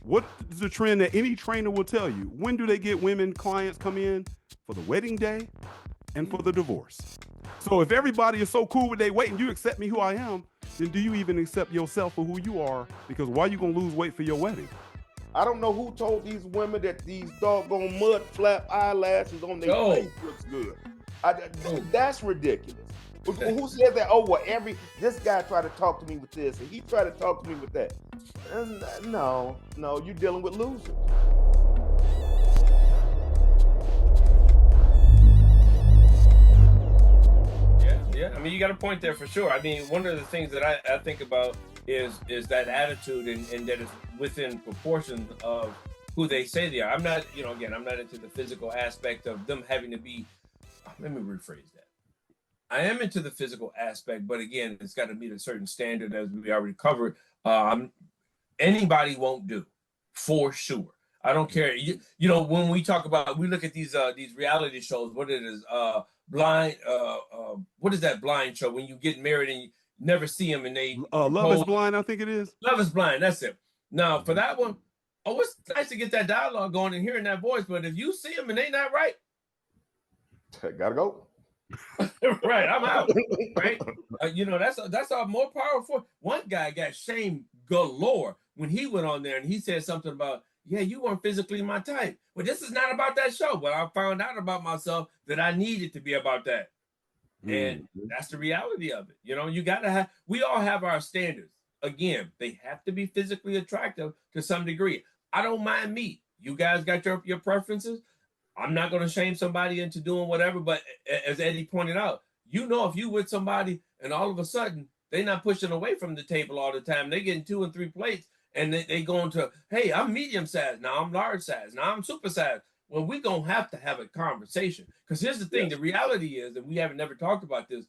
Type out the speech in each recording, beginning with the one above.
what is the trend that any trainer will tell you? When do they get women clients come in? For the wedding day and for the divorce. So if everybody is so cool with their weight and you accept me who I am, then do you even accept yourself for who you are? Because why are you going to lose weight for your wedding? I don't know who told these women that these doggone mud flap eyelashes on their face looks good. That's ridiculous. Who said that? Oh, well, this guy tried to talk to me with this, and he tried to talk to me with that. No, you're dealing with losers. Yeah. I mean, you got a point there for sure. I mean, one of the things that I think about is that attitude and that is within proportion of who they say they are. I'm not, again, I'm not into the physical aspect of them having to be. Let me rephrase that. I am into the physical aspect, but again, it's got to meet a certain standard, as we already covered. Anybody won't do, for sure. I don't care. When we talk about, we look at these reality shows. What it is, blind. What is that blind show when you get married and you never see them and they Love is Blind, I think it is. Love is Blind. That's it. Now for that one, it's nice to get that dialogue going and hearing that voice. But if you see them and they not right, gotta go. Right, I'm out. Right, that's a more powerful. One guy got shame galore when he went on there and he said something about, yeah, you weren't physically my type. Well, this is not about that show. But I found out about myself that I needed to be about that. And that's the reality of it. You gotta have. We all have our standards. Again, they have to be physically attractive to some degree. I don't mind meat. You guys got your preferences. I'm not going to shame somebody into doing whatever, but as Eddie pointed out, if you with somebody and all of a sudden they're not pushing away from the table all the time, they getting 2 and 3 plates and they going to, hey, I'm medium size, now I'm large size, now I'm super size. Well, we're going to have a conversation, because here's the thing. Yes. The reality is, and we haven't never talked about this,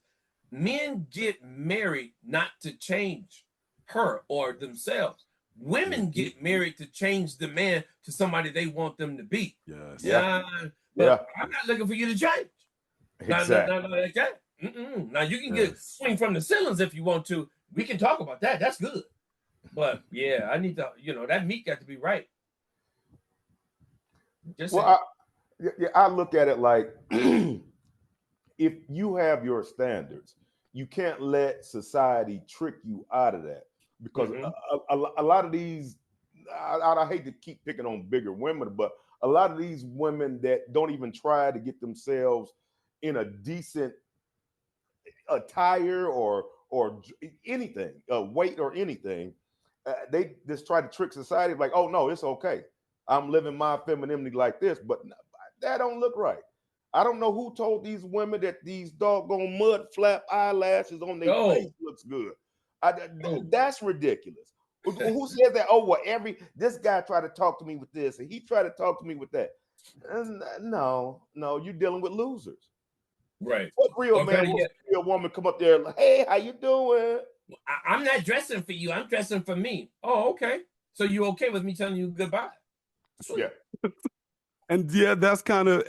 men get married not to change her or themselves. Women get married to change the man to somebody they want them to be. Yes. But I'm not looking for you to change. Exactly. Not like that. Now you can swing from the ceilings if you want to. We can talk about that. That's good. But yeah, I need to. That meat got to be right. I look at it like if you have your standards, you can't let society trick you out of that. Because a lot of these, I hate to keep picking on bigger women, but a lot of these women that don't even try to get themselves in a decent attire or anything, weight or anything, they just try to trick society like, oh no, it's okay. I'm living my femininity like this, but that don't look right. I don't know who told these women that these doggone mud flap eyelashes on their face looks good. That's ridiculous. Who said that? Oh, well, this guy tried to talk to me with this, and he tried to talk to me with that. No, you're dealing with losers. Right. What real man will see a woman come up there like, hey, how you doing? I'm not dressing for you. I'm dressing for me. Oh, okay. So you okay with me telling you goodbye? Sweet. Yeah. And yeah, that's kind of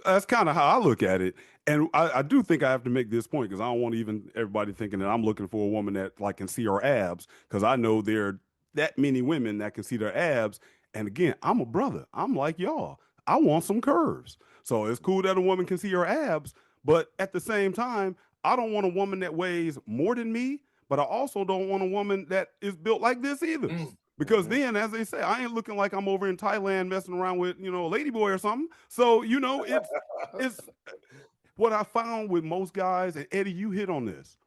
how I look at it. And I do think I have to make this point, because I don't want even everybody thinking that I'm looking for a woman that can see her abs, because I know there are that many women that can see their abs. And again, I'm a brother. I'm like y'all. I want some curves. So it's cool that a woman can see her abs, but at the same time, I don't want a woman that weighs more than me, but I also don't want a woman that is built like this either. Because then, as they say, I ain't looking like I'm over in Thailand messing around with, a ladyboy or something. So, it's what I found with most guys, and Eddie, you hit on this.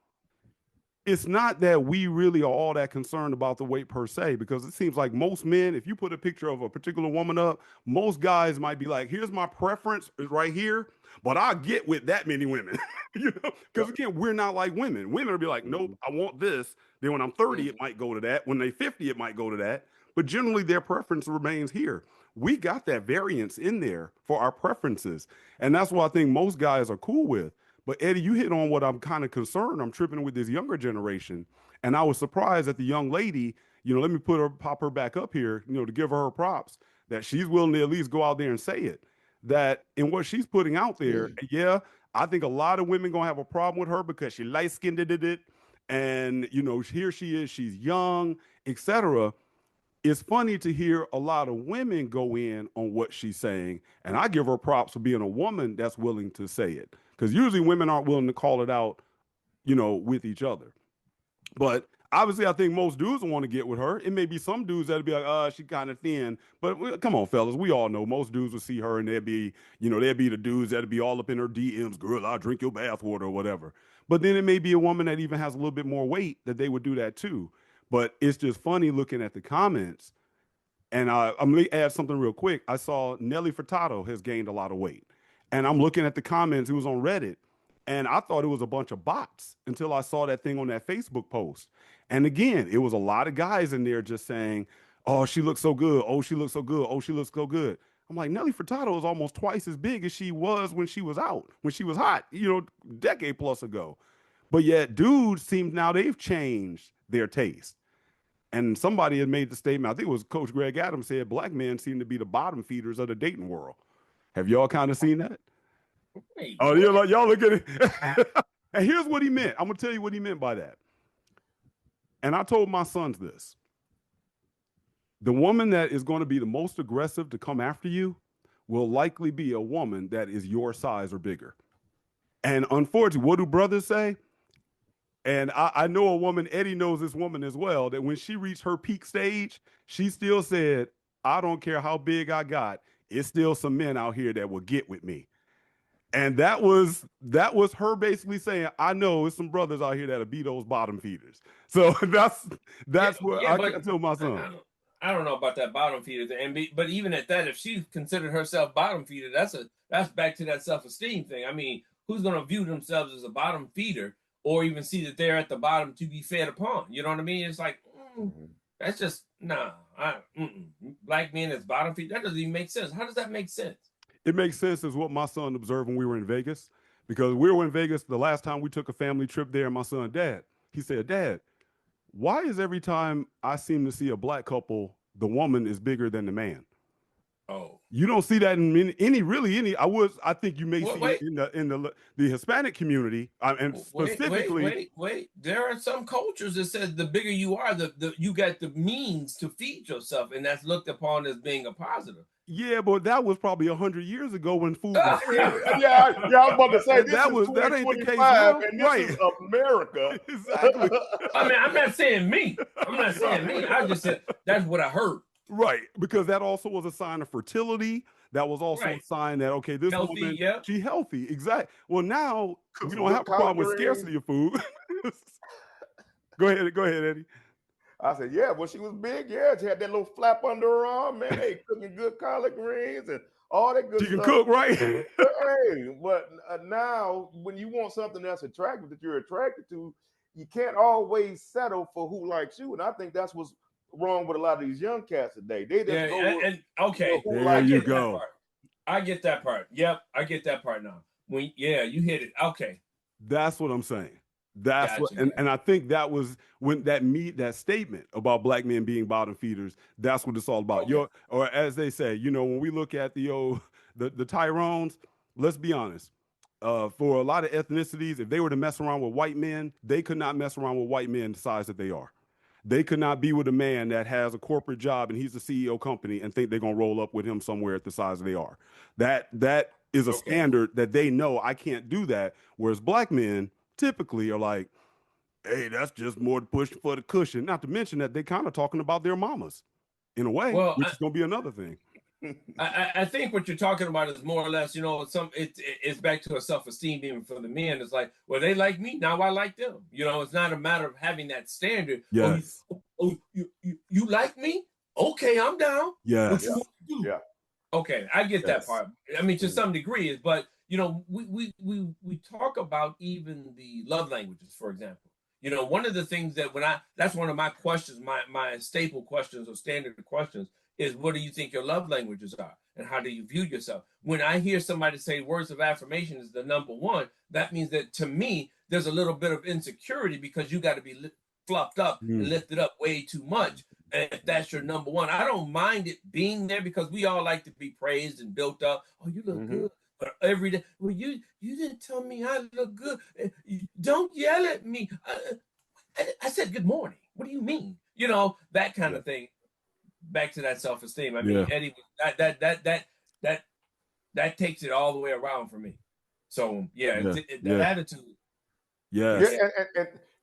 It's not that we really are all that concerned about the weight per se, because it seems like most men, if you put a picture of a particular woman up, most guys might be like, here's my preference is right here, but I get with that many women, because again, we're not like women. Women will be like, nope, I want this. Then when I'm 30, it might go to that. When they're 50, it might go to that. But generally, their preference remains here. We got that variance in there for our preferences. And that's what I think most guys are cool with. But Eddie, you hit on what I'm kind of concerned. I'm tripping with this younger generation. And I was surprised that the young lady, let me pop her back up here, to give her props, that she's willing to at least go out there and say it. That in what she's putting out there, I think a lot of women going to have a problem with her because she light-skinned it. And, here she is, she's young, etc. it's funny to hear a lot of women go in on what she's saying, and I give her props for being a woman that's willing to say it, because usually women aren't willing to call it out, with each other. But obviously, I think most dudes want to get with her. It may be some dudes that'll be like, she kind of thin. But come on, fellas, we all know most dudes will see her and they'd be the dudes that'd be all up in her DMs, girl, I'll drink your bathwater or whatever. But then it may be a woman that even has a little bit more weight that they would do that too. But it's just funny looking at the comments. And I'm going to add something real quick. I saw Nelly Furtado has gained a lot of weight. And I'm looking at the comments. It was on Reddit. And I thought it was a bunch of bots until I saw that thing on that Facebook post. And again, it was a lot of guys in there just saying, oh, she looks so good. Oh, she looks so good. Oh, she looks so good. I'm like, Nelly Furtado is almost twice as big as she was when she was out, when she was hot, decade plus ago. But yet, dudes seem now they've changed their taste. And somebody had made the statement, I think it was Coach Greg Adams said, black men seem to be the bottom feeders of the dating world. Have y'all kind of seen that? Wait, Oh, what? y'all look at it. And here's what he meant. I'm going to tell you what he meant by that. And I told my sons this. The woman that is going to be the most aggressive to come after you will likely be a woman that is your size or bigger. And unfortunately, what do brothers say? And I know a woman, Eddie knows this woman as well, that when she reached her peak stage, she still said, I don't care how big I got, it's still some men out here that will get with me. And that was her basically saying, I know it's some brothers out here that'll be those bottom feeders. So that's what I tell my son. I don't know about that bottom feeder thing, but even at that, if she considered herself bottom feeder, that's back to that self-esteem thing. I mean, who's going to view themselves as a bottom feeder or even see that they're at the bottom to be fed upon? You know what I mean? It's like, that's just, nah. Black men as bottom feeder, that doesn't even make sense. How does that make sense? It makes sense as what my son observed when we were in Vegas, because we were in Vegas the last time we took a family trip there. And my son, he said, Dad, why is every time I seem to see a black couple, the woman is bigger than the man? Oh, you don't see that in any. I think you may see it in the Hispanic community, and specifically. Wait. There are some cultures that says the bigger you are, the you got the means to feed yourself, and that's looked upon as being a positive. Yeah, but that was probably 100 years ago when food was yeah, I was about to say that ain't the case now. And this is America. Exactly. I mean, I'm not saying me. I just said that's what I heard. Right, because that also was a sign of fertility. That was also a sign that, okay, this healthy, woman, yeah. she's healthy. Exactly. Well, now we don't have a problem with scarcity of food. Go ahead, Eddie. I said, yeah, when she was big, yeah, she had that little flap under her arm, man. Hey, cooking good collard greens and all that good stuff. She can cook, right? Hey, but now when you want something that's attractive, that you're attracted to, you can't always settle for who likes you. And I think that's what's wrong with a lot of these young cats today. They just okay. There you go. I get that part. Yep, I get that part now. You hit it. Okay. That's what I'm saying. That's what, and I think that was when that statement about black men being bottom feeders. That's what it's all about. Okay. Or as they say, when we look at the Tyrones, let's be honest. For a lot of ethnicities, if they were to mess around with white men, they could not mess around with white men the size that they are. They could not be with a man that has a corporate job and he's the CEO company and think they're gonna roll up with him somewhere at the size they are. That is a standard that they know I can't do that. Whereas black men typically are like, hey, that's just more to push for the cushion. Not to mention that they kind of talking about their mamas in a way, which is gonna be another thing. I think what you're talking about is more or less, it's back to a self-esteem even for the men. It's like, well, they like me, now I like them. It's not a matter of having that standard. Yes. You like me? Okay, I'm down. Yes. What you want to do? Yeah. Okay, I get that part. I mean, to some degree, but we talk about even the love languages, for example. One of the things that that's one of my questions, my staple questions or standard questions is, what do you think your love languages are? And how do you view yourself? When I hear somebody say words of affirmation is the number one, that means that to me, there's a little bit of insecurity because you got to be fluffed up and lifted up way too much. And if that's your number one, I don't mind it being there because we all like to be praised and built up. Oh, you look good. But every day, well, you didn't tell me I look good. Don't yell at me. I said good morning. What do you mean? That kind of thing. back to that self-esteem. I Yeah. mean, Eddie, that takes it all the way around for me. So yeah, Yeah. that Yeah. attitude. Yes.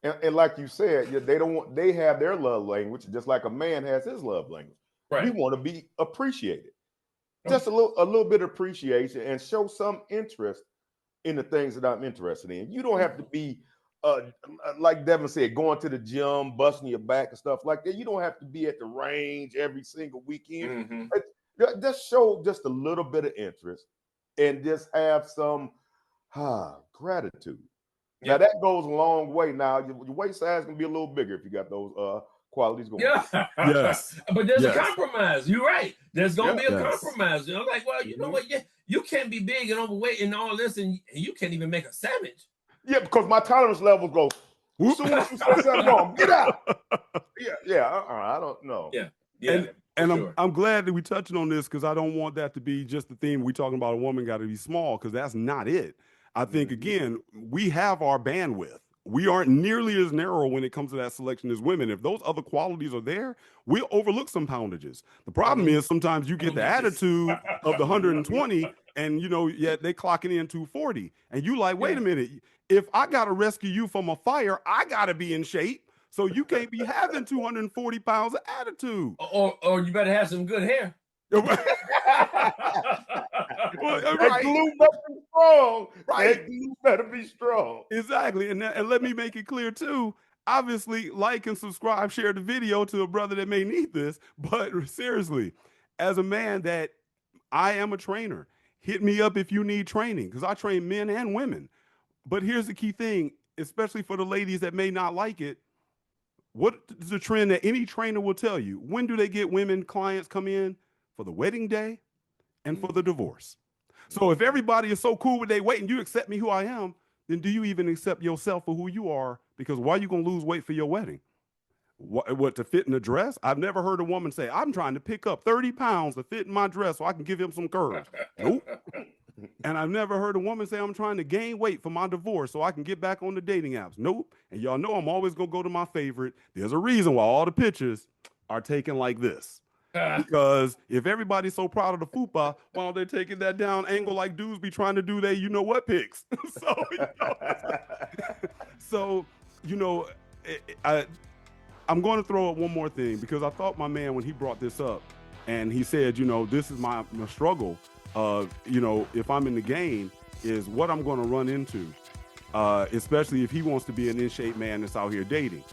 And like you said, they don't want, they have their love language just like a man has his love language. We Right. want to be appreciated. Oh. Just a little bit of appreciation and show some interest in the things that I'm interested in. You don't have to be like Devin said, going to the gym, busting your back and stuff like that. You don't have to be at the range every single weekend. Mm-hmm. Just show just a little bit of interest and just have some gratitude. Now Yep. that goes a long way. Now your waist size can be a little bigger if you got those qualities going. Yeah. Yes. But there's Yes. a compromise. You're right. There's gonna be a Yes. compromise. You know, like, well, you know what? Yeah, you can't be big and overweight and all this, and you can't even make a sandwich. Yeah, because my tolerance levels go. As soon as you say something wrong, get out. Yeah. I don't know. Yeah. Yeah. And sure. I'm glad that we touching on this because I don't want that to be just the theme. We talking about a woman got to be small because that's not it. I think again, we have our bandwidth. We aren't nearly as narrow when it comes to that selection as women. If those other qualities are there, we'll overlook some poundages. The problem is sometimes you get the attitude of the 120 and yet they clocking in 240. And you like, wait a minute, if I gotta rescue you from a fire, I gotta be in shape. So you can't be having 240 pounds of attitude. Or you better have some good hair. Well, That glue must be strong. Right. That glue better be strong. Exactly. And let me make it clear too. Obviously, like and subscribe, share the video to a brother that may need this. But seriously, as a man that I am a trainer, hit me up if you need training because I train men and women. But here's the key thing, especially for the ladies that may not like it. What is the trend that any trainer will tell you? When do they get women clients come in? For the wedding day and for the divorce. So if everybody is so cool with they weight and you accept me who I am, then do you even accept yourself for who you are? Because why are you going to lose weight for your wedding? What, to fit in a dress? I've never heard a woman say, I'm trying to pick up 30 pounds to fit in my dress so I can give him some curves. Nope. And I've never heard a woman say, I'm trying to gain weight for my divorce so I can get back on the dating apps. Nope. And y'all know I'm always going to go to my favorite. There's a reason why all the pictures are taken like this. Because if everybody's so proud of the fupa, why don't they taking that down angle like dudes be trying to do they pics? I'm going to throw up one more thing because I thought my man, when he brought this up and he said, this is my struggle, if I'm in the game is what I'm going to run into, especially if he wants to be an in-shape man that's out here dating.